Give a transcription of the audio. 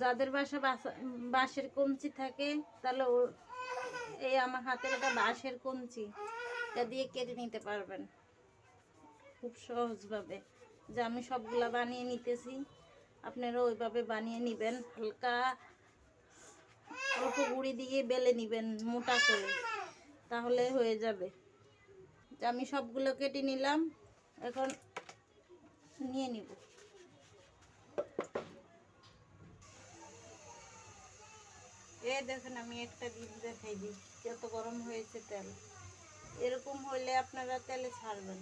যাদের বাঁশের কঞ্চি থাকে তাহলে এই আমার হাতের এটা বাঁশের কঞ্চি, এটা দিয়ে কেটে নিতে পারবেন খুব সহজভাবে। যে আমি সবগুলা বানিয়ে নিতেছি, আপনারা ওইভাবে বানিয়ে নেবেন। হালকা অল্প গুঁড়ি দিয়ে বেলে নেবেন মোটা করে, তাহলে হয়ে যাবে। যে আমি সবগুলো কেটে নিলাম, এখন নিয়ে নিব। দেখেন আমি একটা ডিম দেখাই দিই, যত গরম হয়েছে তেল। এরকম হইলে আপনারা তেলে ছাড়বেন।